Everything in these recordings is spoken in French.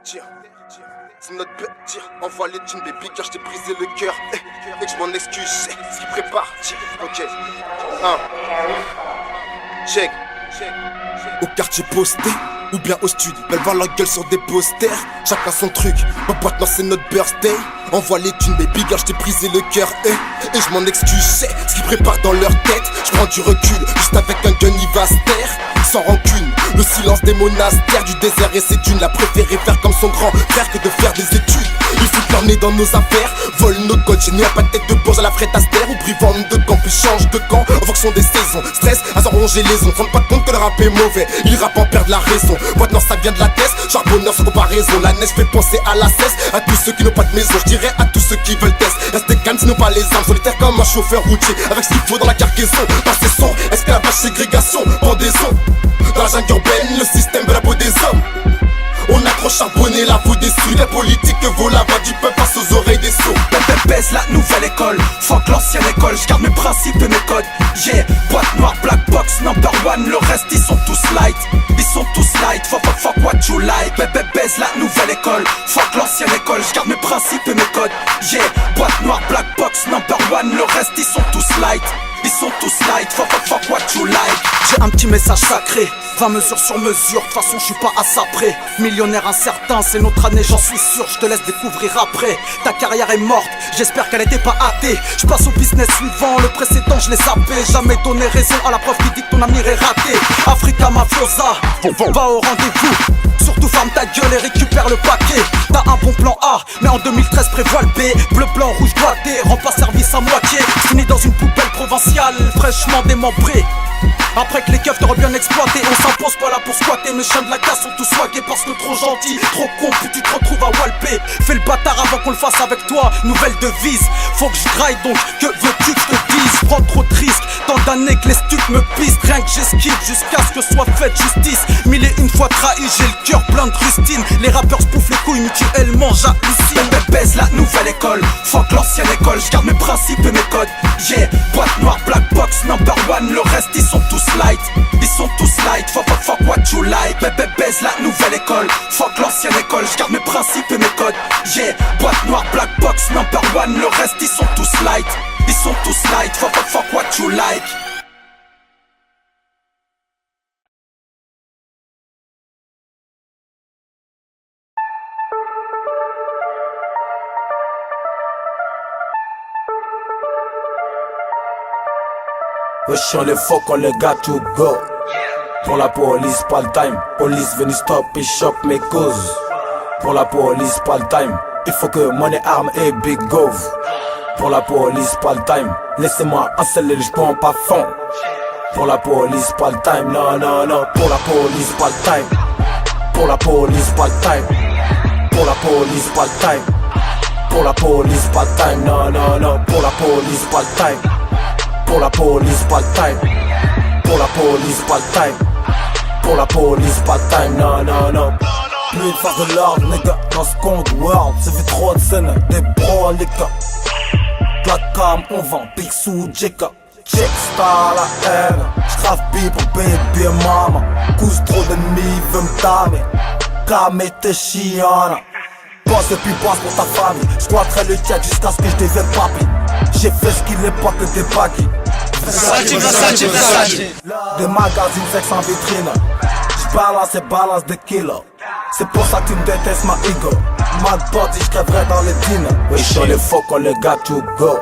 Tire, c'est notre père, tire, envoie les thunes, baby, car je t'ai brisé le cœur. Et que je m'en excuse, c'est ce qui prépare, tire, ok. Check. Au quartier posté, ou bien au studio, elles voient leur gueule sur des posters. Chacun son truc, ma boîte non c'est notre birthday. Envoie les thunes, baby, car je t'ai brisé le cœur. Et je m'en excuse, c'est ce qu'ils préparent dans leur tête. Je prends du recul, juste avec un gun il va se taire. Sans rancune, le silence des monastères du désert et ses dunes. La préférée faire comme son grand frère que de faire des études. Ils foutent leur nez dans nos affaires, volent nos codes. J'ai né à pas de tête de bourge à la Fred Astaire. Ou brivant de camp, puis change de camp en fonction des saisons. Stress, à s'en ronger les ongles, rendent pas compte que le rap est mauvais. Ils rappent en perdent la raison. Boîte non ça vient de la tête, charbonneur sans comparaison. La neige fait penser à la cesse, à tous ceux qui n'ont pas de maison. Je dirais à tous ceux qui veulent test. Restez calme sinon pas les armes, solitaire comme un chauffeur routier. Avec ce qu'il faut dans la cargaison, passer son esclavage, ségrégation, pendaison. Dans la jungle urbaine, le système veut la peau des hommes. On a trop charbonné la peau des sous. La politique vaut la voix du peuple face aux oreilles des sourds. Baisse la nouvelle école, fuck l'ancienne école. J'garde mes principes et mes codes. Yeah, boîte noire, black box, number one. Le reste ils sont tous light, ils sont tous light. Fuck what you like. Baisse la nouvelle école, fuck l'ancienne école. J'garde mes principes et mes codes. Yeah, boîte noire, black box, number one. Le reste ils sont tous light, ils sont tous light. Fuck what you like. J'ai un petit message sacré, 20 mesures sur mesure. De toute façon je suis pas à ça près. Millionnaire incertain, c'est notre année, j'en suis sûr. Je te laisse découvrir après. Ta carrière est morte, j'espère qu'elle était pas hâtée. Je passe au business suivant, le précédent je l'ai zappé. Jamais donné raison à la preuve qui dit que ton avenir est raté. Africa Mafiosa, va au rendez-vous. Surtout ferme ta gueule et récupère le paquet. T'as un bon plan A, mais en 2013 prévois le B. Bleu, blanc, rouge, doigté, rends pas service à moitié. Finis dans une poubelle provinciale, fraîchement démembrée. Après que les keufs t'auraient bien exploité, on s'impose pas là pour squatter. Mes chiens de la casse sont tous swagués parce que trop gentil, trop con, puis tu te retrouves à walper. Fais le bâtard avant qu'on le fasse avec toi, nouvelle devise. Faut que je graille donc, que veux-tu que je te dise? Prends trop de risques, tant d'années que les stucs me pistent. Rien que j'esquive jusqu'à ce que soit faite justice. Mille et une fois trahi, j'ai le cœur plein de rustine. Les rappeurs se bouffent les couilles mutuellement, j'hallucine. Baisse la nouvelle école, fuck l'ancienne école. J'garde mes principes et mes codes. Yeah, boîte noire, black box, number one. Le reste ils sont tous light, ils sont tous light. Fuck what you like. Baisse la nouvelle école, fuck l'ancienne école. J'garde mes principes et mes codes. Yeah, boîte noire, black box, number one. Le reste ils sont tous light, ils sont tous light. Fuck what you like. Wesh on les fuck on les got to go. Pour la police pas le time. Police venu stop et chope mes causes. Pour la police pas le time. Il faut que money arme et big gove. Pour la police pas le time. Laissez-moi un seul et je prends pas fond. Pour la police pas le time. Non non non. Pour la police pas le time. Pour la police pas le time. Pour la police pas le time. Pour la police pas le time. Non non non. Pour la police pas le time. Pour la police pas le time. Pour la police pas le time. Pour la police pas le time. Non non non. Plus une phase de l'ordre, nigga, dans ce compte world. Ça fait trop de scènes, des bros les cas. La cam, on vend Picsou, Jeka. Check star la haine. J'grave B pour baby mama. Cause trop d'ennemis, veut me tamer. Calme tes chiennes. Bosse et puis bosse pour ta famille. J'squatterai le check jusqu'à ce que je devienne papi. J'ai fait ce qu'il n'est pas que des baggy. Des magazines sexe en vitrine. J'balance et balance des kilos. C'est pour ça que tu me détestes ma ego. Mad body j'crèverai dans les dînes. Wesh on les fuck on les got to go.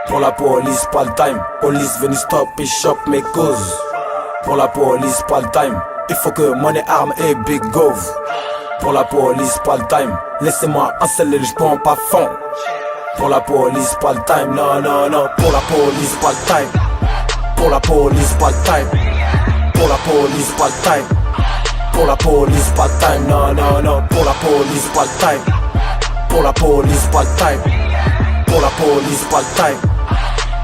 Pour la police pas le time. Police venu stop et chope mes causes. Pour la police pas le time. Il faut que money arme et big gove. Pour la police pas le time. Laissez-moi un seul et je prends pas fond. Pour la police pas le time. Non non non. Pour la police pas le time. Pour la police pas le time. Pour la police pas le time. Pour la police pas le time. Non non non. Pour la police pas le time. Pour la police pas le time. Pour la police pas le time.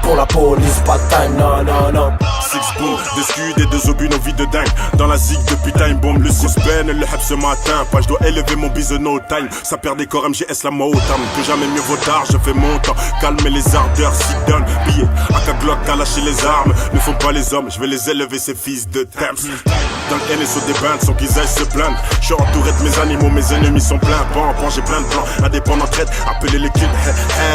Pour la police pas le time. Non non non. Six booms, deux scuds et deux obus, nos vies de dingue. Dans la zig depuis time bomb, le suspense, le hub ce matin. Pas je dois élever mon bise no time. Ça perd des corps MGS la motam. Que jamais mieux vaut tard, je fais mon temps. Calmer les ardeurs, si donne. Billet, AK Glock à lâcher les armes. Ne faut pas les hommes, je vais les élever ces fils de Thames. dans le NSO des bandes, son visage se blinde. Je suis entouré de mes animaux, mes ennemis sont pleins. Bon, j'ai plein de plans, indépendant traite, appelez les kills.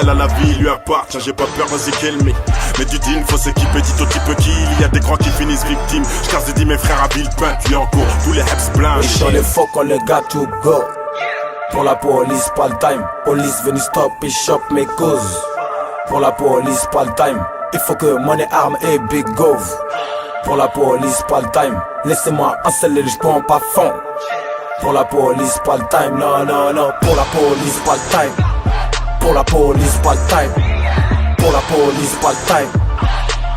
Elle à la vie lui appartient, j'ai pas peur, vas-y kill me. Mais du deal, faut s'équiper, dit au type kill. Il y a des grands qui finissent victimes. J'casse dit mes frères à Villepin, tu es en cours, tous les heps blancs. Et sur les faux quand les gars to go. Pour la police, pas le time. Police venu stop et chope mes causes. Pour la police, pas le time. Il faut que money, arme et big gove. Pour la police, pas le time. Laissez-moi un seul et je prends pas fond. Pour la police, pas le time. Non, non, non. Pour la police, pas le time. Pour la police, pas le time. Pour la police, pas le time.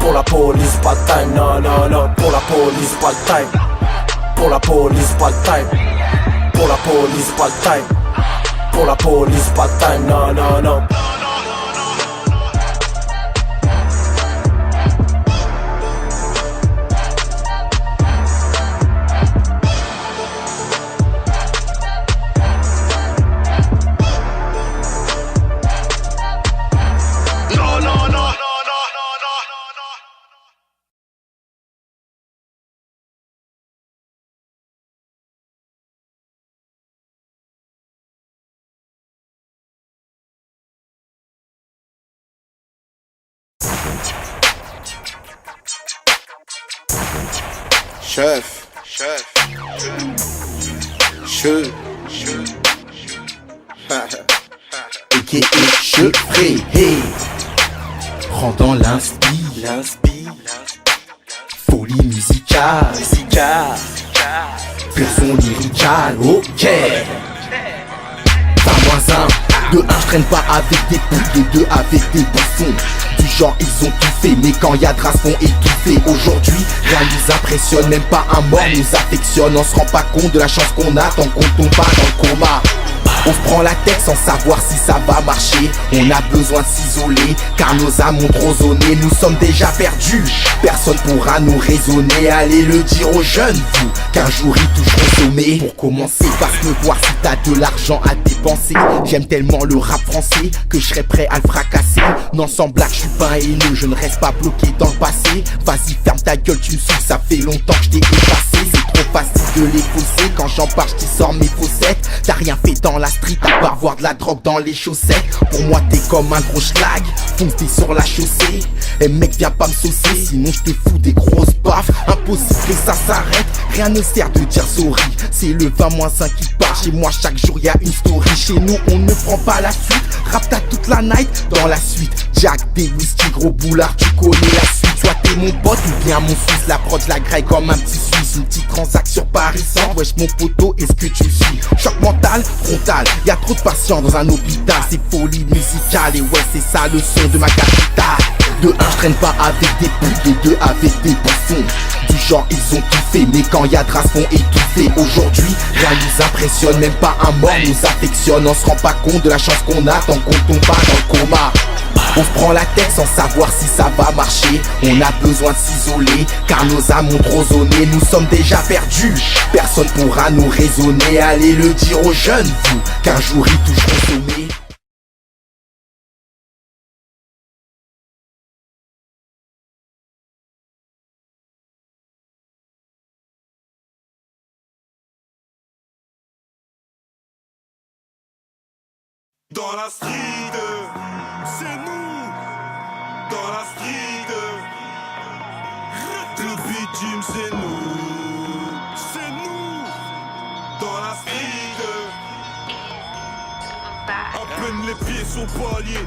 Pour la police, pas le time. Non, non, non. Pour la police, pas le time. Pour la police, pas le time. Pour la police, pas le time. Pour la police, pas le time. Non, non, non. Chef, A.K.A. Chefré, hey. Rendant l'inspi, folie musicale, Personne lyrical, ok. 20-1, de 1 je traîne pas avec des poules, de 2 avec des bouffons. Du genre ils ont tout fait, mais quand y'a de race font étouffer. Aujourd'hui, rien nous impressionne, même pas un mort nous affectionne. On se rend pas compte de la chance qu'on a tant qu'on tombe pas dans le coma. On se prend la tête sans savoir si ça va marcher. On a besoin de s'isoler, car nos âmes ont trop zoné. Nous sommes déjà perdus, personne pourra nous raisonner. Allez le dire aux jeunes, vous, qu'un jour ils toucheront sommet. Pour commencer, passe me voir si t'as de l'argent à dépenser. J'aime tellement le rap français que je serais prêt à le fracasser. Non sans blague, je suis pas haineux, je ne reste pas bloqué dans le passé. Vas-y ferme ta gueule, tu me saoules, ça fait longtemps que je t'ai effacé. C'est trop facile de les fausser, quand j'en parle je sors mes faussettes. T'as rien fait dans la street à part voir de la drogue dans les chaussettes. Pour moi t'es comme un gros schlag, foncé sur la chaussée. Et mec viens pas me saucer, sinon je te fous des grosses baffes. Impossible que ça s'arrête, rien ne sert de dire sorry. C'est le 20-5 qui part, chez moi chaque jour y'a une story. Chez nous on ne prend pas la suite, rap t'as toute la night dans la suite. Jack, des whisky, gros boulard, tu connais la suite. Soit t'es mon pote ou bien mon fils, la prod je la graille comme un petit suisse. Une petite transaction parisienne, wesh mon poteau, est-ce que tu me suis? Choc mental, frontal, y'a trop de patients dans un hôpital. C'est folie musicale et ouais c'est ça le son de ma capitale. De 1 je traîne pas avec des putes, de 2 avec des bouffons. Du genre ils ont tout fait, mais quand y'a de race font étouffer. Aujourd'hui rien nous impressionne, même pas un mort nous affectionne. On se rend pas compte de la chance qu'on a tant qu'on tombe pas dans le coma. On se prend la tête sans savoir si ça va marcher. On a besoin de s'isoler, car nos âmes ont trop zoné. Nous sommes déjà perdus, personne pourra nous raisonner. Allez le dire aux jeunes, vous, qu'un jour ils toucheront sommet. Dans la street, c'est nous. Dans la street, le bitume c'est nous. C'est nous. Dans la street, à peine les pieds sont pas liés.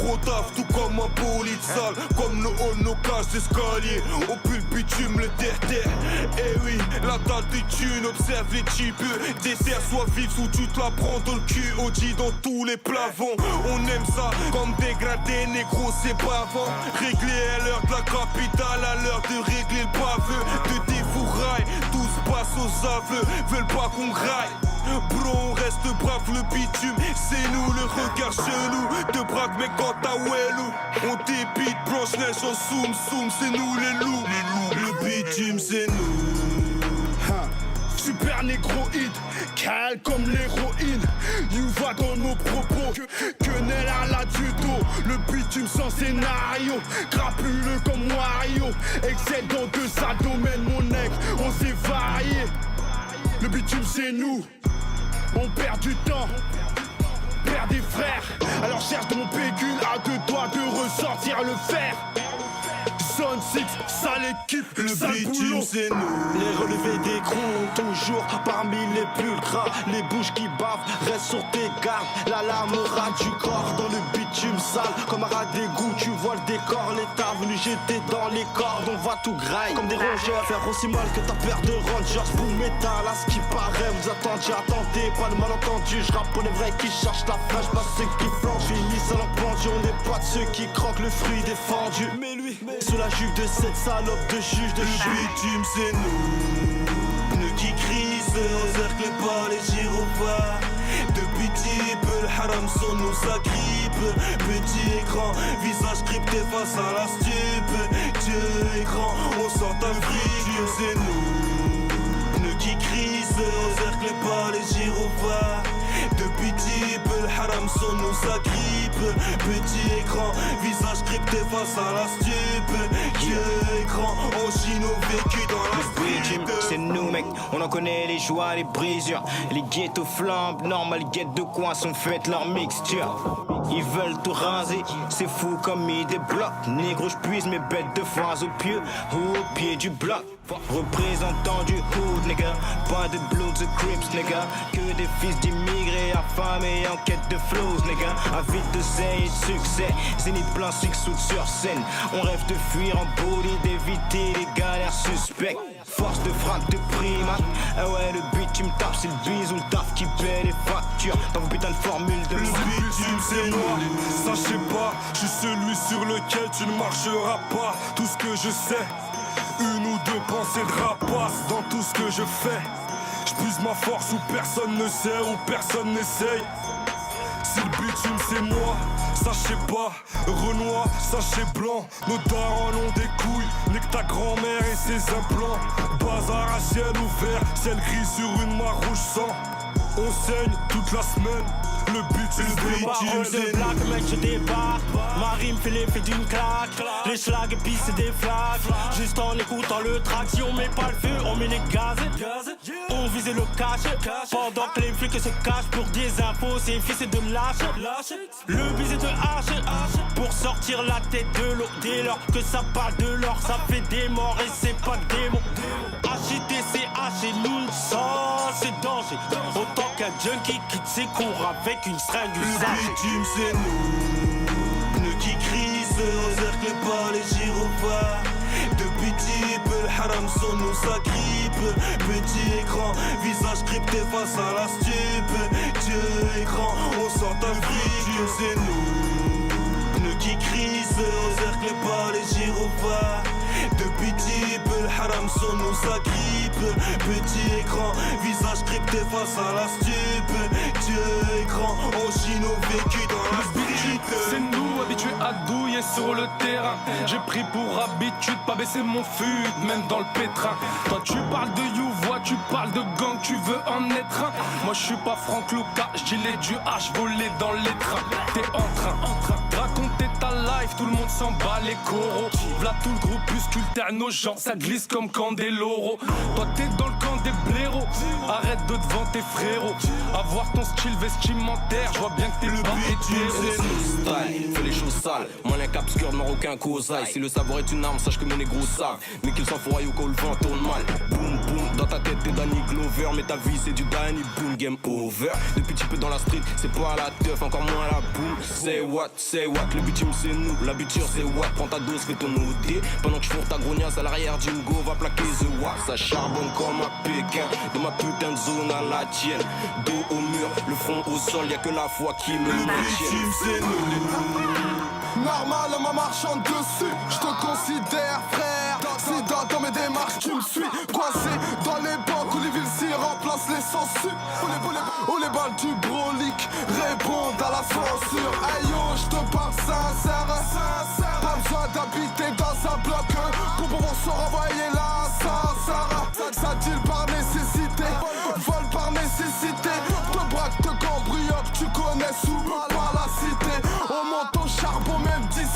Rotaf tout comme un bolide sale, comme le hall, nos cages d'escalier. Au pull bitume, le terre-terre. Eh oui, la dalle des thunes, observe les types. Dessert soit vif ou tu te la prends dans le cul. OG dans tous les plafonds. On aime ça comme dégradé, négro, c'est pas avant. Régler à l'heure de la capitale, à l'heure de régler le baveux. De défouraille, tous passent aux aveux, veulent pas qu'on graille. Bro, on reste brave, le bitume, c'est nous, le regard chelou. De braque, mais quand t'as Wellou, on débite, Blanche-Neige en soum, c'est nous les loups. Le bitume, c'est nous. super négroïde, cale comme l'héroïne. You va dans nos propos, que Nel à la judo. Le bitume sans scénario, crapuleux comme Wario. Excédant de sa domaine, mon ex, on s'est varié. Le bitume c'est nous, on perd du temps, perd des frères. Alors cherche dans mon pécule à deux doigts de ressortir le fer. Zone 6, sale équipe, le bitume c'est nous. Les relevés d'écrou, toujours parmi les pulcras. Les bouches qui bavent, restent sur tes gardes. La lame rate du corps dans le bitume sale. Comme un rat d'égout, tu vois le décor. L'État venu jeter dans les cordes. On va tout graille comme des rongeurs. Faire aussi mal que ta paire de Rangers. Boom métal, à ce qui paraît. Vous attendiez, attendez, pas de malentendu. Je rappe pour les vrais qui cherchent la fraîche, pas ceux qui flanchent. Finissent à l'empendu, on n'est pas de ceux qui croquent le fruit défendu. Mais lui, sous la jupe de cette salope de juge de chute. Le bitume c'est nous qui crient, cerclés par les gyrophares. Depuis petit peu le haram sur nous s'agrippe. Petit écran, visage crypté face à la stupe. Dieu écran, on sort un bitume c'est nous qui crient, cerclés par les gyrophares. Depuis petit peu le haram sur nous s'agrippe. Petit écran, visage crypté face à la stupe. Dieu écran, on chie nos vécus dans la street. C'est nous mec, on en connaît les joies, les brisures. Les ghettos flambent, normal guettes de coin sont faites leur mixture. Ils veulent tout raser, c'est fou comme ils débloquent. Négro j'puise mes bêtes de foise au pied du bloc. Représentant du hood, nigga. Pas de Bloods, de Crips, nigga. Que des fils d'immigrés affamés en quête de flows, nigga. Avide de zèle et de succès. Zénith blanc, six sous sur scène. On rêve de fuir en body, d'éviter les galères suspectes. Force de frappe de primate. Ah ouais, le bitume tape, c'est le bisou, le taf qui paie les factures. Dans vos putains de formules de le bitume c'est moi, sachez pas, je suis celui sur lequel tu ne marcheras pas. Tout ce que je sais, une ou deux pensées de rapace dans tout ce que je fais. J'puise ma force où personne ne sait, où personne n'essaye. Si le bitume c'est moi, sachez pas, Renoir, sachez blanc. Nos darons ont des couilles, nique ta grand-mère et ses implants. Bazar à ciel ouvert, ciel gris sur une mare rouge sang. On saigne toute la semaine, le bitume c'est blague, mec je débarque. Ma rime fait l'effet d'une claque. Les schlags et puis c'est des flaques. Juste en écoutant le track. Si on met pas le feu, on met les gaz. On visait le cash. Pendant que les flics se cachent pour des infos, c'est fils de lâche. Le baiser de hache pour sortir la tête de l'eau. Dès lors que ça parle de l'or, ça fait des morts et c'est pas des mots. HITCH et nous ça c'est danger. Autant qu'un junkie quitte ses cours avec une seringue usagée. Le bitume c'est nous qui crie, cerclés par les gyrophares. Depuis petit peu le haram sur nous s'agrippe. Petit écran, visage crypté face à la stupe. Dieu écran, on sort un bitume c'est nous qui crie, cerclés par les gyrophares. Depuis petit peu le haram sur nous s'agrippe. Petit écran, visage crypté face à la stupe. Dieu écran, on chie nos vécus dans la street. C'est nous habitués à douiller sur le terrain. J'ai pris pour habitude pas baisser mon fut, même dans le pétrin. Toi tu parles de Youvois, tu parles de gang, tu veux en être un. Moi je suis pas Franck Lucas, j'gilet du H volé dans les trains. T'es en train de raconter ta life, tout le monde s'en bat les coraux. V'là tout le groupuscule, t'es nos gens, ça glisse comme Candeloro. Toi t'es dans le camp des blaireaux, arrête de te vanter frérot. Avoir ton style vestimentaire, je vois bien que t'es le style, fais les choses sales. Moi l'un cap skirt marocain causaille. Si le savoir est une arme, sache que mes négros savent. Mais qu'ils s'en fourraillent ou quand le vent tourne mal. Boum boum, dans ta tête t'es Danny Glover. Mais ta vie c'est du Danny Boom, game over. Depuis petit peu dans la street, c'est pas la teuf, encore moins la boum. Say what, le bitume c'est nous. L'habitude c'est what, prends ta dose, fais ton OD. Pendant que je fourre ta grognasse à l'arrière d'une go, va plaquer the what. Ça charbonne comme à Pékin, de ma putain de zone à la tienne. Dos au mur, le front au sol, y'a que la foi qui me le bitume c'est nous. Normal, ma marchant dessus, je te considère frère. Si dans mes démarches tu me suis coincé dans les banques où les villes s'y remplacent les sensus. Où les balles du brolique répondent à la censure. Aïe yo, je te parle sincère. Pas besoin d'habiter dans un bloc pour pouvoir se renvoyer là. Ça deal par nécessité.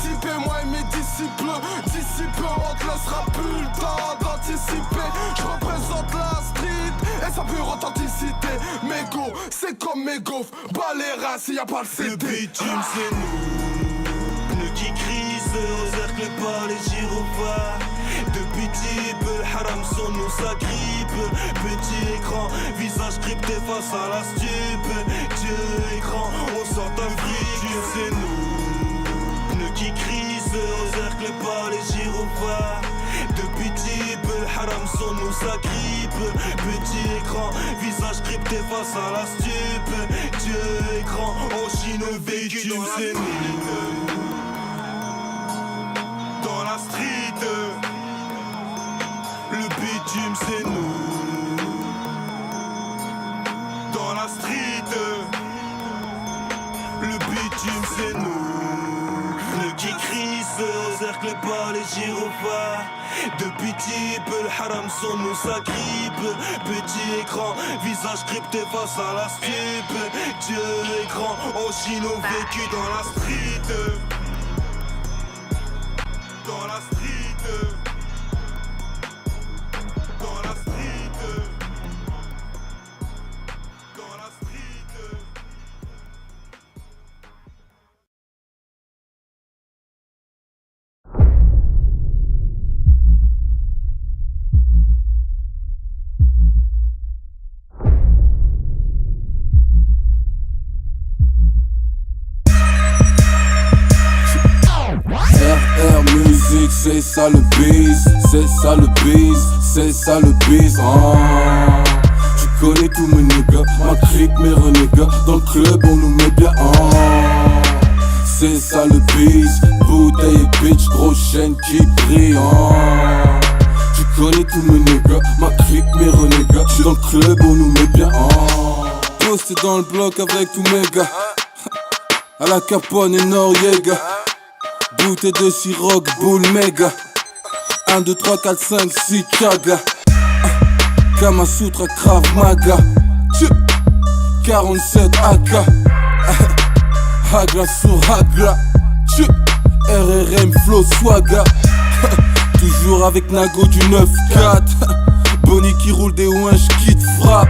anticiper, moi et mes disciples. Disciples, on te laissera plus le temps d'anticiper. Je représente la street et sa pure authenticité. Mégo, c'est comme mes gaufres, bas les races, y'a pas le CD. Le bitume c'est nous, pneus qui crissent, cerclés par les gyrophares. Depuis type, le haram son nous ça grippe. Petit écran, visage crypté face à la stupe. Dieu écran, on sort un fric, c'est nous. Pneus qui crissent, cerclés par les gyrophares. Depuis type, le haram son nous ça grippe. Petit écran, visage crypté face à la stupe. Dieu écran, on chine au véhicule, c'est nous. Dans la street. Le bitume c'est nous. Dans la street. Le bitume c'est nous. Pneus qui crissent, cerclés par les gyrophares. Depuis type, le haram son nous ça grippe. Petit écran, visage crypté face à la stupe. Dieu écran, on chine au vécu dans la street. Dans la street. C'est ça le bise, c'est ça le bise, c'est ça le bise. Tu connais tous mes niggas, ma clique, mes renégats. Dans le club on nous met bien. C'est ça le bise, bouteille et bitch, gros chaîne qui brille. Tu connais tous mes niggas, ma clique, mes renégats. Dans le club on nous met bien. Posté dans le bloc avec tous mes gars, à la Capone et Noriega. Bouteille de Ciroc, boule méga. 1, 2, 3, 4, 5, 6, Kaga. Kamasutra, Krav Maga. 47 AK. Hagla sur Hagla. RRM Flow Swaga. Toujours avec Nago du 9-4. Bonnie qui roule des ouinges qui te frappe.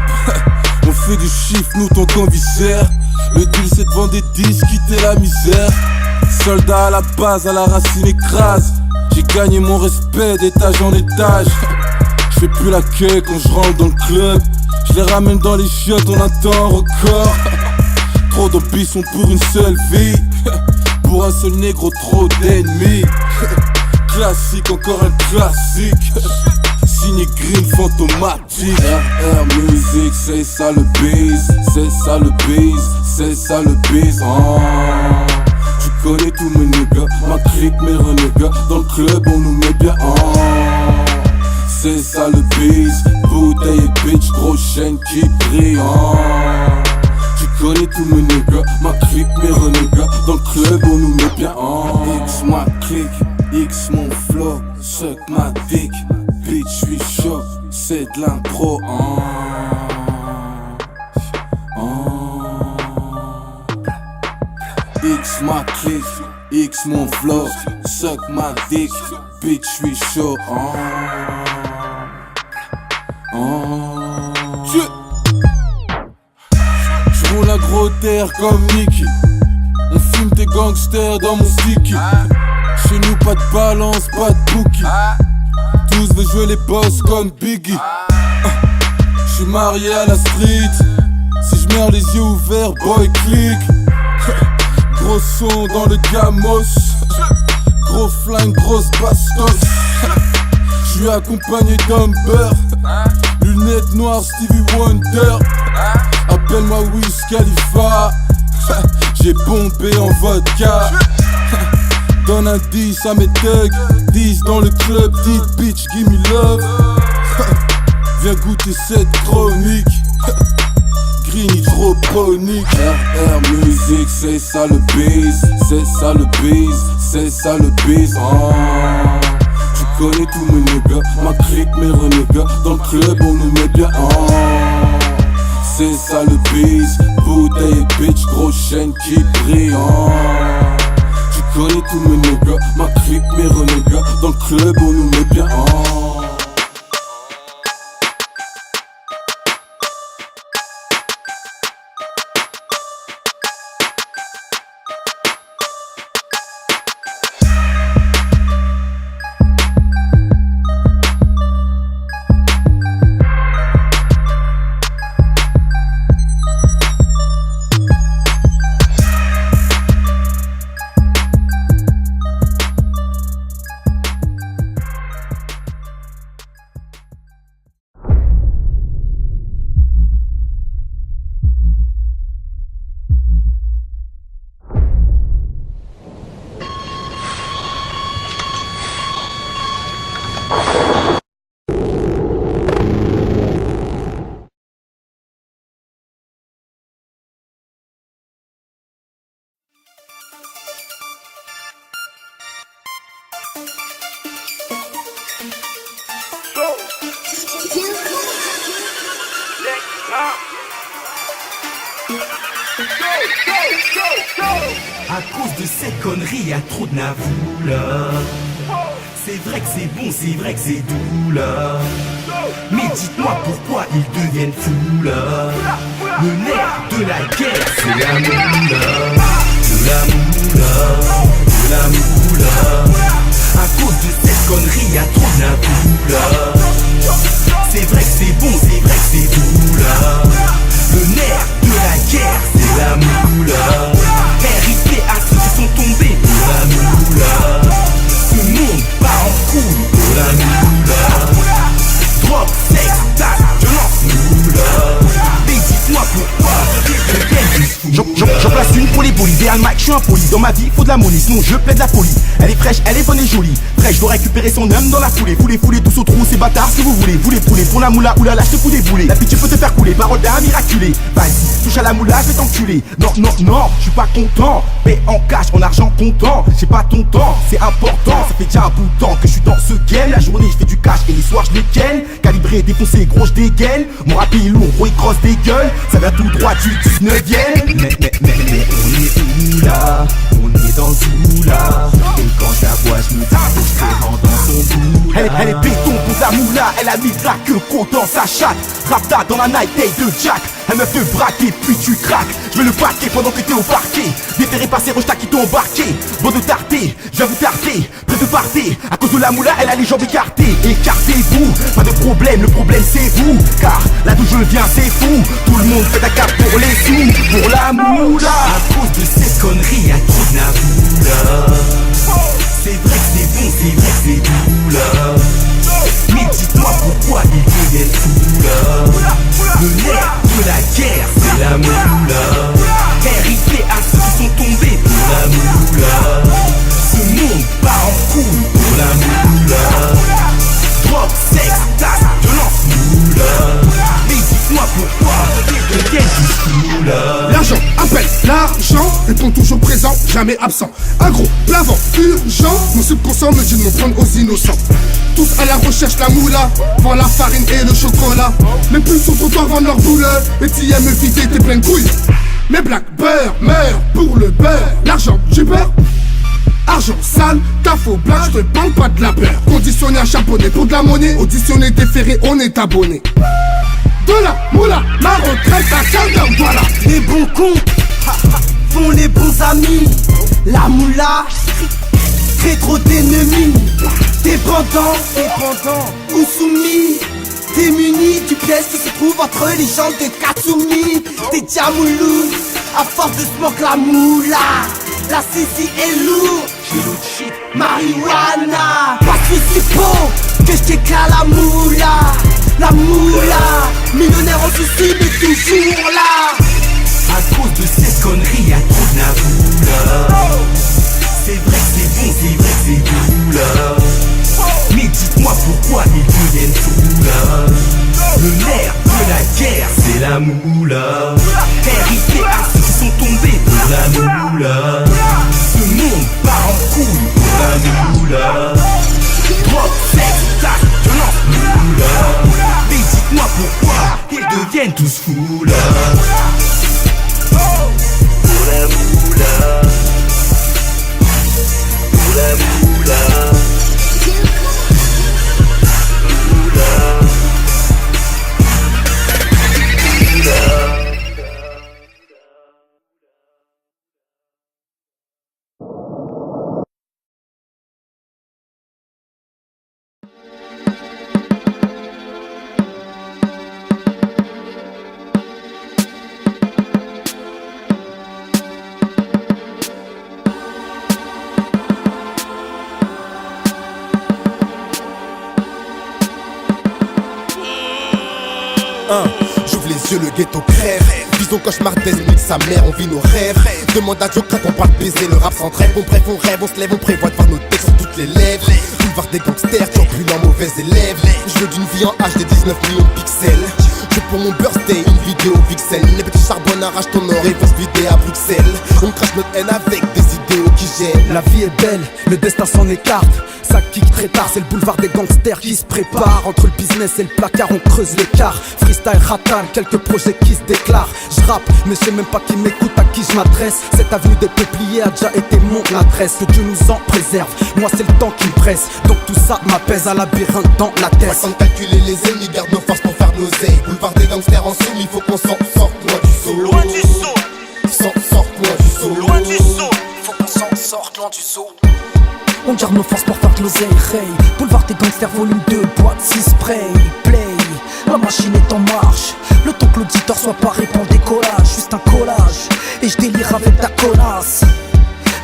On fait du chiffre, nous ton convisère. Le deal c'est de vendre des disques, quitter la misère. Soldat à la base, à la racine écrase. J'ai gagné mon respect d'étage en étage. J'fais plus la queue quand je rentre dans le club. Je les ramène dans les chiottes, on attend record. Trop d'ambition pour une seule vie. Pour un seul négro, trop d'ennemis. Classique, encore un classique. Signé Green Fantomatique. RR Music, c'est ça le bise. C'est ça le bise, c'est ça le bise. Tu connais tous mes niggas, ma clique, mes renégats. Dans le club on nous met bien. C'est ça le bise, bouteille et bitch, gros chaîne qui brille. Tu connais tous mes niggas, ma clique, mes renégats. Dans le club on nous met bien. X ma clique, X mon flow, suck ma dick. Bitch j'suis chaud, c'est de l'impro. X ma clique, X mon flow, suck ma dick, bitch j'suis chaud. J'roule un gros terre comme Nicky. On fume des gangsters dans mon sticky. Chez nous pas de balance, pas de bookie. Tous veulent jouer les boss comme Biggie. J'suis marié à la street. Si j'meurs les yeux ouverts, boy click. Gros son dans le gamos. Gros flingue, grosse bastos. J'suis accompagné d'Humber. Lunettes noires, Stevie Wonder. Appelle-moi Wiz Khalifa. J'ai bombé en vodka. Donne un 10 à mes thugs. 10 dans le club, 10 bitch, give me love. Viens goûter cette chronique. Green hydroponique. RR Music, c'est ça le bise. C'est ça le bise, c'est ça le bise. Tu connais tous mes niggas, ma clique, mes renégats. Dans le club on nous met bien. C'est ça le bise, bouteille et bitch, gros chaîne qui brille. Tu connais tous mes nègres, ma clique, mes renégats. Dans le club on nous met bien. À cause de ces conneries, y'a trop de navoula. C'est vrai que c'est bon, c'est vrai que c'est doux là. Mais dites-moi pourquoi ils deviennent fous là. Le nerf de la guerre, c'est la moula. De la moula, de la moula. À cause de cette connerie, y'a trop de navoula. C'est vrai que c'est bon, c'est vrai que c'est doux là. Le nerf de la guerre, c'est la moula. RIP à ceux qui sont tombés pour la moula. Ce monde part en couille pour la moula. Drogue, sexe, tac, violence, moula. Mais dites-moi pourquoi j'en place une pour les bolis. Derrière le mic, je suis impoli. Dans ma vie, faut de la monnaie, sinon je plaide la folie. Elle est fraîche, elle est bonne et jolie. Fraîche, dois récupérer son homme dans la foulée. Vous les foulez tous au trou, ces bâtards si vous voulez. Vous les poulez pour la moula, oulala, je te fous des boulets. La pitié peut te faire couler, parole d'un miraculé. Vas-y, touche à la moula, je vais t'enculer. Non, non, non, je suis pas content. Paix en cash, en argent comptant. J'ai pas ton temps, c'est important. Ça fait déjà un bout de temps que je suis dans ce game. La journée, je fais du cash et les soirs, je les ken. Calibré, défoncé, gros, je dégaine. Mon rap est lourd, gros, il crosse des gueules. Ça vient tout droit du 19ème. Mais on est où là? On est dans où là? Et quand je la vois, je me dis que je te rends dans son bout. Elle est béton pour la moula. Elle a mis la queue côte dans sa chatte. Rapta dans la night day de Jack. Elle me fait braquer puis tu craques. Je mets le paquet pendant que t'es au parquet. Déterré par ces rejetats qui t'ont embarqué. Bon de tarder, je vais vous tarder. Près de parter, à cause de la moula, elle a les jambes écartées. Écartez-vous, pas de problème, le problème c'est vous. Car là d'où je viens c'est fou. Tout le monde fait la cape pour les sous. Pour la moula. À cause de ces conneries, y'a trop de navoula. C'est vrai que c'est bon, c'est vrai que c'est doux là. Mais dites-moi pourquoi ils deviennent fous là. Le nerf de la guerre, c'est la moula. RIP à ceux qui sont tombés pour la moula. Ce monde part en couille pour la moula. Drogue, sexe, tasse, violence, moula. Mais dites-moi pourquoi ils deviennent fous là. L'argent appelle l'argent, répond toujours présent, jamais absent. Un gros plavant urgent, mon subconscient me dit de m'en prendre aux innocents. Tous à la recherche la moula, vend la farine et le chocolat. Même plus sur ton toit vendent leur douleur, et t'y aimes me vider tes pleines couilles. Mes black beurre meurent pour le beurre. L'argent j'ai peur. Argent sale, ta faux blague, je te parle pas de la peur. Conditionné à charbonner pour de la monnaie, auditionné déféré, on est abonné. De la moula, ma retraite à 15h, voilà. Les bons cons font les bons amis. La moula crée trop d'ennemis. Dépendant ou soumis. Démunis du piège qui se trouve entre les jambes de Katsumi. Des Djamoulous, à force de smoke la moula. La Sisi est lourde, shit, marijuana. Pas de suppo, que j'éclate la moula. La moula, millionnaire en souci mais toujours là. À cause de ces conneries, y'a trop de navoula. C'est vrai que c'est bon, c'est vrai que c'est doux là. Mais dites-moi pourquoi ils deviennent fous là. Le nerf de la guerre, c'est la moula. RIP à ceux qui sont tombés pour la moula. Ce monde part en couille pour la moula. Drogue, sexe, tac, violence, moula. Mais dites-moi pourquoi ils deviennent tous fous là. Pour la moula. ghetto crève. Disons cauchemardesque, nique sa mère, on vit nos rêves. Demande à Joe quand on parle baiser, le rap sans trêve. On bref, on rêve, on se lève, on prévoit de voir nos textes sur toutes les lèvres. Boulevard des gangsters, turbulents, mauvais élèves. Je veux d'une vie en HD, 19 millions de pixels. Je pour mon birthday, une vidéo pixel. Les petits charbons arrachent ton or et vont se vider à Bruxelles. On crache notre haine avec des idéaux qui gênent. La vie est belle, le destin s'en écarte. Ça kick très tard, c'est le boulevard des gangsters qui se prépare. Entre le business et le placard, on creuse l'écart. Freestyle, ratal, quelques projets qui se déclarent. Je rappe, mais je sais même pas qui m'écoute, à qui je m'adresse. Cette avenue des peupliers a déjà été mon adresse. Que Dieu nous en préserve, moi c'est le temps qui me presse. Donc tout ça m'apaise, un labyrinthe dans la tête. Pas le temps de calculer les ennemis, garde nos forces pour faire de l'oseille. Boulevard des gangsters en somme, il faut qu'on s'en sorte loin du saut. Loin du saut, sorte loin du saut. loin du saut, faut qu'on s'en sorte loin du saut. On garde nos forces pour faire de l'oseille, Ray. Boulevard des gangsters, volume 2, boîte 6 spray, play. La machine est en marche. Le temps que l'auditeur soit paré pour le décollage. Juste un collage, et je délire avec ta connasse.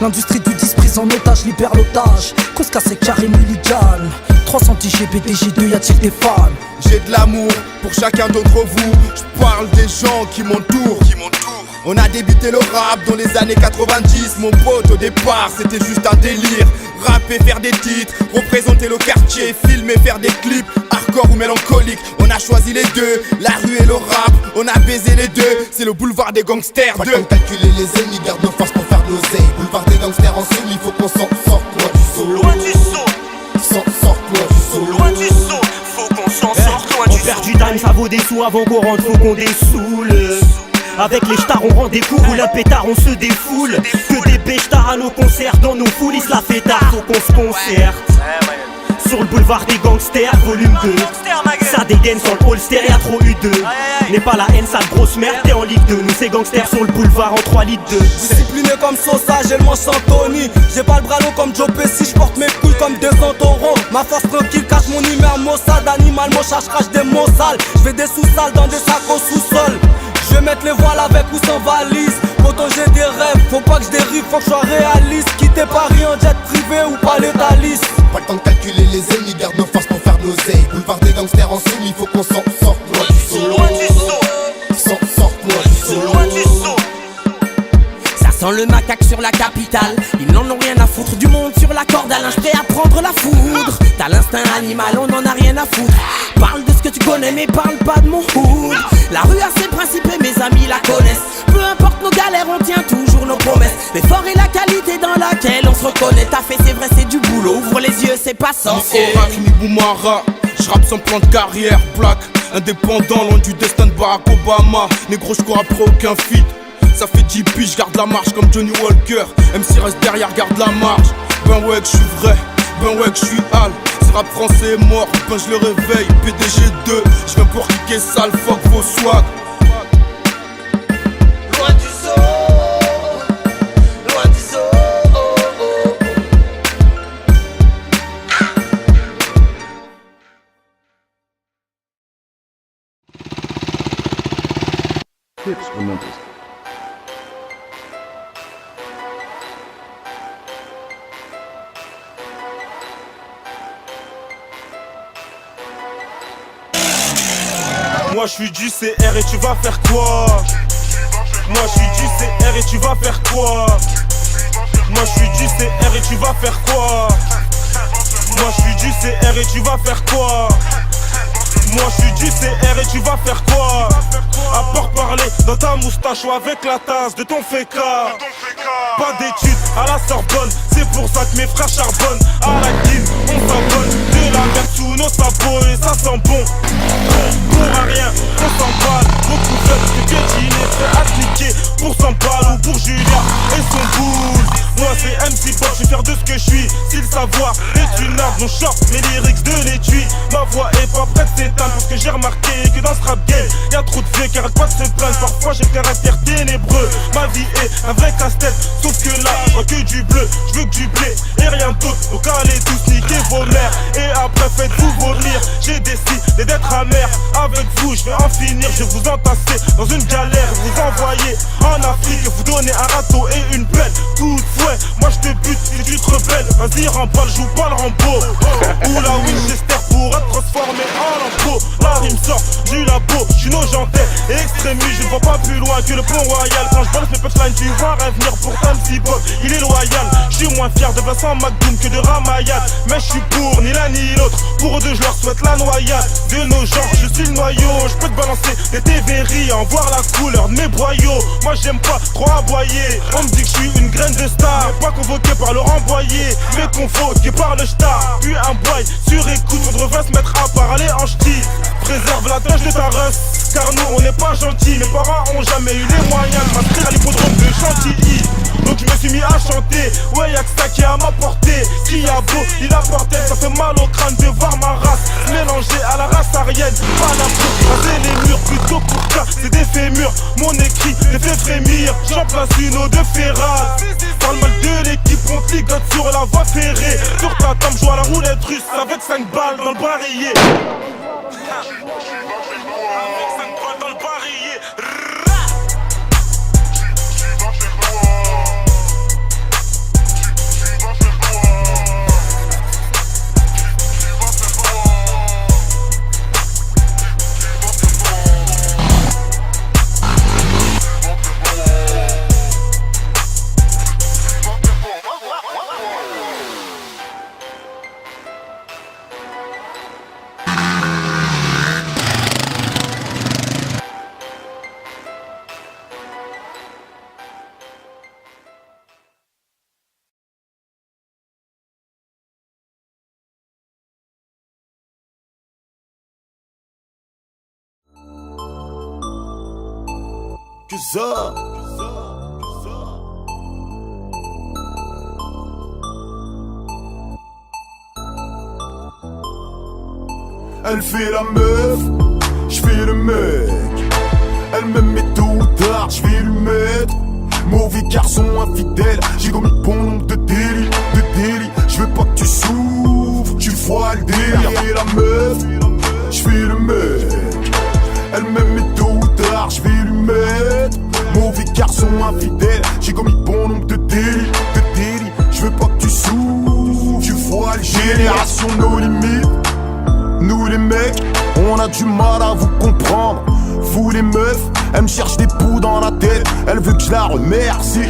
L'industrie du 10 prise en otage, libère l'otage. Qu'on se casse carré mulligan. 310 GBDG2, y'a-t-il des fans? J'ai de l'amour pour chacun d'entre vous. Je parle des gens qui m'entourent. On a débuté le rap dans les années 90. Mon pote au départ c'était juste un délire. Rapper, faire des titres, représenter le quartier, filmer, faire des clips, hardcore ou mélancolique. On a choisi les deux, la rue et le rap. On a baisé les deux, c'est le boulevard des gangsters. Pas le temps de calculer les ennemis, garde nos forces pour faire de l'oseille. Boulevard des gangsters en somme, il faut qu'on s'en sorte loin du saut. Loin du saut, Sorte loin du saut. loin du saut, faut qu'on s'en sorte loin du saut. On perd du time, ça vaut des sous avant qu'on rentre, faut qu'on dessoule. Avec les stars on rend des coups, roule un pétard, on se défoule. Que des béchetars à nos concerts, dans nos foules, ils se la fait tard, faut qu'on se concerte. Sur le boulevard des gangsters, volume 2. Ça dégaine sans le holster, y'a trop eu de. N'est pas la haine, sale grosse merde, t'es en Ligue 2. Nous c'est gangsters sur le boulevard en 3 litres 2. Discipliné comme Sosa, j'ai le manche sans Tony. J'ai pas le bras long comme Joe Pesci, j'porte mes couilles comme des centaurons. Ma force tranquille cache mon numéro Mossad. Animal, mon chat, j'crache des mots sales. J'fais des sous-sales dans des sacs au sous-sol. Je vais mettre les voiles avec ou sans valise. Pourtant j'ai des rêves, faut pas que je dérive, faut que je sois réaliste. Quitter Paris en jet privé ou pas l'étaliste. Pas le temps de calculer les ennemis, garde nos forces pour faire de l'oseille. Boulevard des gangsters en somme, il faut qu'on s'en sorte loin du saut. Loin du saut, Sorte loin du saut. loin du saut. Ça sent le macaque sur la capitale. Ils n'en ont rien à foutre du monde sur la corde à linge, prêt à prendre la foudre. T'as l'instinct animal, on en a rien à foutre. Parle de ce que tu connais mais parle pas de mon hood. La rue a ses principes et mes amis la connaissent. Peu importe nos galères, on tient toujours nos promesses. L'effort et la qualité dans laquelle on se reconnaît. T'as fait c'est vrai, c'est du boulot, ouvre les yeux, c'est pas censé. Ni Oracle ni Boumara, j'rappe sans plan de carrière, plaque indépendant, loin du destin de Barack Obama. Négro, j'cours après aucun feat. Ça fait 10 piges, j'garde la marche comme Johnny Walker. MC reste derrière, garde la marche. Ben ouais que j'suis vrai, ben ouais que j'suis Al. Ce rap français est mort, ben je le réveille. PDG2, j'viens pour kicker sale, fuck vos swag. Loin du saut, loin du saut. Moi je suis du CR et tu vas faire quoi? Moi je suis du CR et tu vas faire quoi? Moi je suis du CR et tu vas faire quoi? Moi je suis du CR et tu vas faire quoi? Moi je suis du CR et tu vas faire quoi? À part parler dans ta moustache ou avec la tasse de ton féca. Pas d'études à la Sorbonne, c'est pour ça que mes frères charbonnent. À la guine, on s'abonne, de la merde sous nos sabots et ça sent bon. Pour un rien, on s'emballe, beaucoup veulent se piétiner, fait appliquer pour 100 balles ou pour Julia et son boule. Moi c'est MC Pop, je suis fier de ce que je suis. Si le savoir est une arme, mon short, mes lyrics de l'étui. Ma voix est pas prête de s'éteindre parce que j'ai remarqué que dans ce rap game y'a trop de vieux qui arrêtent pas de se plaindre. Parfois j'ai le caractère ténébreux. Ma vie est un vrai casse-tête, sauf que là, je vois que du bleu, je veux que du blé et rien d'autre. Donc allez tous niquer vos mères et après faites-vous vomir. J'ai décidé d'être amer avec vous, je vais en finir. Je vais vous entasser dans une galère, vous envoyer en Afrique, vous donner un râteau et une pelle. Coup de fouet, moi je te bute si tu te rebelles. Vas-y remballe, joue pas le Rambo. Ou la Winchester pour être transformé en lambeau. La rime sort du labo, j'suis nojentais et extrémiste, je ne vois pas plus loin que le pont royal. Quand je balance mes punchlines, tu vois un venir pour MC Bob, il est loyal. J'suis moins fier de Vincent McDoom que de Ramayad, mais j'suis pour ni l'un ni l'autre. Pour eux deux, je leur souhaite la noyade de nos genres. Je suis le noyau, je peux te balancer des TVRI, en voir la couleur de mes boyaux. Moi j'aime pas trop aboyer, on me dit que je suis une graine de star, mais pas convoqué par Laurent Boyer, mais convoqué par le star. Puis un boy sur écoute, on devrait se mettre à parler en ch'ti. Préserve la tâche de ta race, car nous on n'est pas gentils. Mes parents ont jamais eu les moyens de m'inscrire à l'hippodrome de Chantilly. Donc je me suis mis à chanter, ouais y'a que ça qui est à ma portée. Qui a beau, il a porté, ça fait mal au crâne de voir ma race mélangée à la race arienne. Pas la peau, raser les murs, plutôt pour casser des fémurs. Mon écrit les fait frémir, j'en place une eau de ferrale. Parle mal de l'équipe, on t'ligote sur la voie ferrée. Sur ta table, joue à la roulette russe avec 5 balles dans le barillet. Avec 5 balles dans le barillet. Que ça. Elle fait la meuf, j'fais le mec. Elle me met tôt ou tard, j'vais lui mettre. Mauvais garçon infidèle, j'ai commis bon nombre de délits, j'veux pas que tu souffres, tu vois le délire. Elle fait la meuf, j'fais le mec. Elle me met tôt ou tard, j'vais lui mettre. Mauvais garçon infidèle, j'ai commis bon nombre de délits, j'veux pas que tu souffres, tu vois le génération nos limites. Nous les mecs, on a du mal à vous comprendre. Vous les meufs, elle me cherche des poux dans la tête. Elle veut que je la remercie.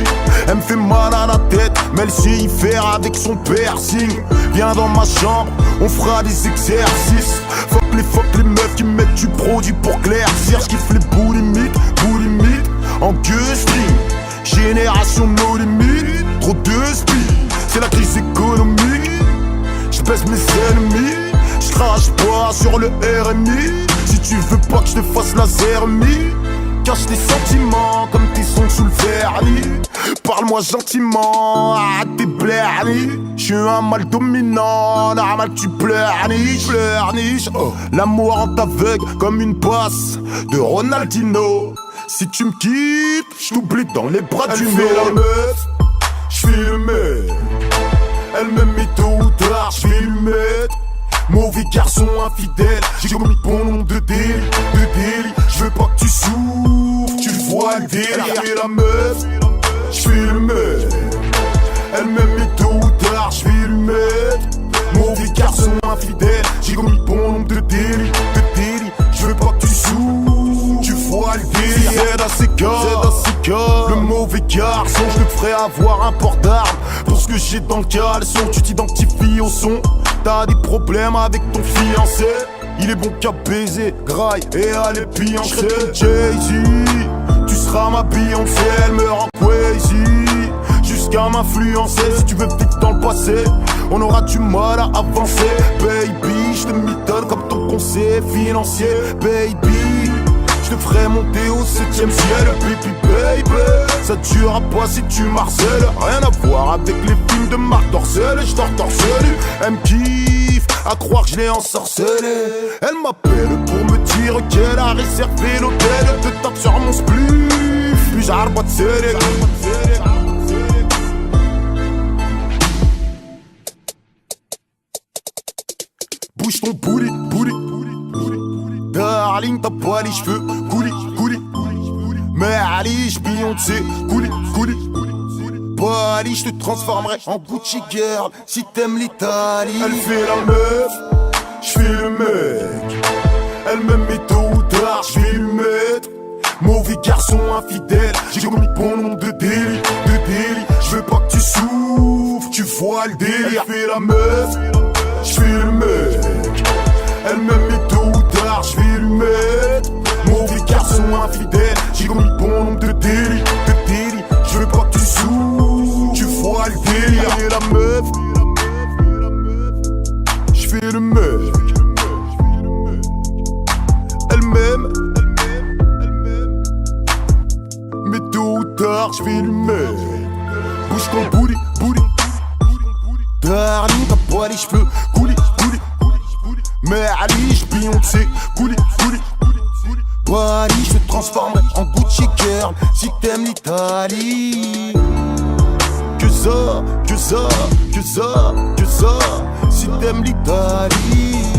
Elle me fait mal à la tête, mais elle sait y faire avec son piercing. Viens dans ma chambre, on fera des exercices. Fuck les meufs qui mettent du produit pour claircir. J'kiffe les boulimites, en gueuling. Génération no limites, trop de speed. C'est la crise économique, j'pèse mes ennemis. J'crache pas sur le RMI. Si tu veux pas que je te fasse la zermie, cache tes sentiments comme tes sons sous le vernis. Parle-moi gentiment, arrête tes blernis. J'suis un mal dominant, normal tu pleurniches. Oh. L'amour rend aveugle comme une passe de Ronaldinho. Si tu me quittes, j't'oublie dans les bras du mec. Elle fait la meuf, j'fais le mec. Elle me met tôt ou tard, j'vais lui mettre. Mauvais garçon infidèle, j'ai commis bon nombre de délits, j'veux pas que tu souffres, tu vois le délire. Elle fait la meuf, j'fais le mec. Elle me met tôt ou tard, j'vais lui mettre. Mauvais garçon infidèle, j'ai commis bon nombre de délits, j'veux pas que tu souffres, tu vois le délire. C'est dans ces cas, le mauvais garçon, je te ferai avoir un port d'armes. Pour ce que j'ai dans le caleçon, tu t'identifies au son. T'as des problèmes avec ton fiancé, il est bon qu'à baiser, graille et aller Beyoncé. Jay-Z, tu seras ma Beyoncé, elle me rend crazy jusqu'à m'influencer. Si tu veux vite dans le passé, on aura du mal à avancer. Baby, je te mitonne comme ton conseiller financier. Baby, je te ferai monter au 7ème ciel. Baby, ça durera pas si tu marcelles. Rien à voir avec les films de Marc Dorcel. Je t'en torcelu, elle me kiffe à croire que je l'ai ensorcelé. Elle m'appelle pour me dire qu'elle a réservé l'hôtel. Te tape sur mon spliff, puis j'arrête pas de serrer. Bouge ton booty. Darling, t'as pas les cheveux coulis. Mais Ali, Beyoncé, coulis. Pas Ali, je te transformerai en Gucci girl si t'aimes l'Italie. Elle fait la meuf, j'fais le mec. Elle m'aime mais tôt ou tard, j'vais lui mettre. Mauvais garçon infidèle, j'ai commis bon nombre de délits, j'veux pas que tu souffres, tu vois le délire. Elle fait la meuf, j'fais le mec. Elle m'aime mais tôt ou tard, j'vais lui mettre. Mauvais garçon infidèle, j'ai commis bon nombre de délits, j'veux pas que tu souffres, tu vois le délire. Elle fait la meuf, j'fais le mec. Elle m'aime, mais tôt ou tard j'vais lui mettre. Bouge ton booty, darling, t'as pas les cheveux coulis, mais Ali, j'Beyoncé, coulis. Paris, je te transforme en Gucci girl si t'aimes l'Italie. Que ça, si t'aimes l'Italie.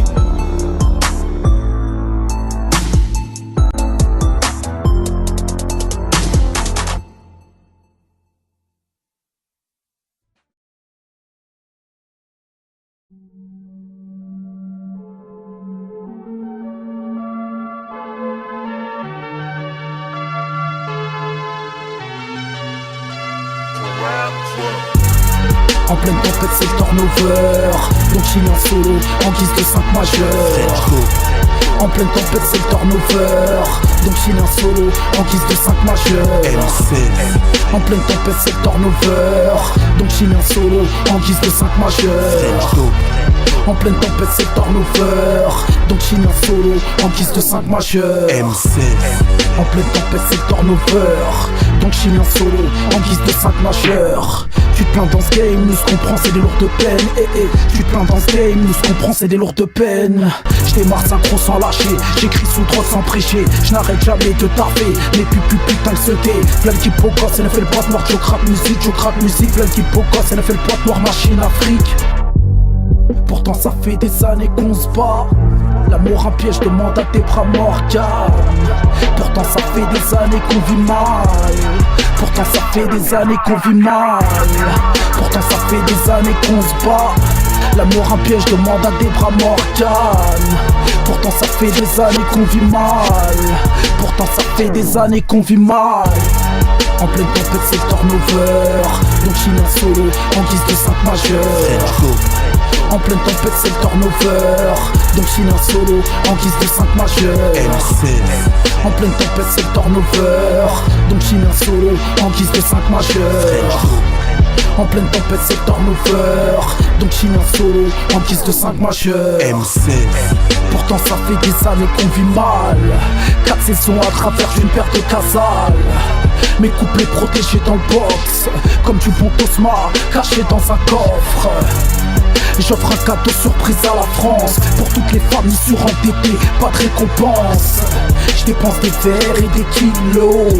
En pleine tempête c'est le turnover, donc j'y en solo en guise de 5 majeurs. En pleine tempête c'est le turnover, donc j'y en solo en guise de 5 majeurs. En pleine tempête c'est le turnover, donc j'y en solo en guise de 5 majeurs. En pleine tempête c'est le turnover, donc j'y en solo en guise de 5 majeurs. En pleine tempête c'est le turnover, donc j'y en solo en guise de 5 majeurs. Tu te plains dans ce game, nous ce qu'on prend c'est des lourdes peines. Tu te plains dans ce game, nous ce qu'on prend c'est des lourdes peines. J'démarre synchro sans lâcher, j'écris sous drogue sans prêcher. J'n'arrête jamais de tarper, mais putain que ce thé. Plein qui pogosse, elle a fait le boîte noir, je craque musique. Plein qui pogosse, elle a fait le boîte noir, machine Afrique. Pourtant ça fait des années qu'on se bat. L'amour un piège, demande à tes bras Morgane. Pourtant ça fait des années qu'on vit mal. Pourtant ça fait des années qu'on vit mal. Pourtant ça fait des années qu'on se bat. L'amour un piège, demande à des bras Morgane. Pourtant ça fait des années qu'on vit mal. Pourtant ça fait des années qu'on vit mal. En pleine tempête c'est le turnover, donc j'y en solo en guise de 5 majeurs. En pleine tempête c'est le turnover, donc j'y en solo en guise de 5 majeurs. En pleine tempête c'est le turnover, donc j'y en solo en guise de 5 majeurs. En pleine tempête c'est le turnover, donc j'y en solo en guise de 5 majeurs. Pourtant ça fait des années qu'on vit mal. 4 saisons à travers une paire de casales. Mes couplets protégés dans le box, comme du bon Tosma caché dans un coffre. J'offre un cadeau surprise à la France, pour toutes les familles surendettées, pas de récompense. J'dépense des verres et des kilos,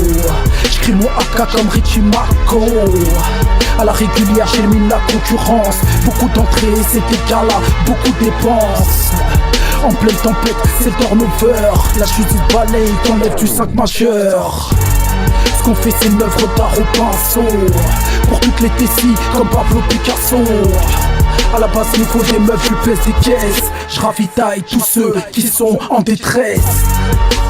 j'cris mon AK comme Richie Marco. À la régulière j'élimine la concurrence, beaucoup d'entrées c'est égal à beaucoup de dépenses. En pleine tempête c'est le turnover, la chute du balai t'enlève du 5 majeur. Ce qu'on fait c'est une œuvre d'art au pinceau, pour toutes les Tessie comme Pablo Picasso. À la base il faut des meufs, je pèse des caisses. Je ravitaille tous ceux qui sont en détresse.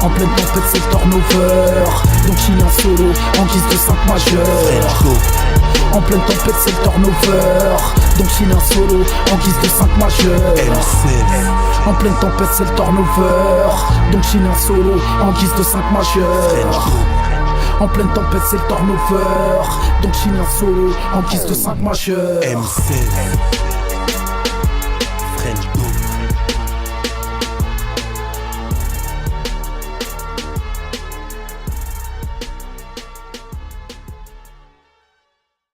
En pleine tempête c'est le turnover, donc j'y en solo en guise de 5 majeurs. En pleine tempête c'est le turnover, donc j'y en solo en guise de 5 majeurs. En pleine tempête c'est le turnover, donc j'y en solo en guise de 5 majeurs. En pleine tempête c'est le turnover, donc j'y en solo en guise de 5 majeurs.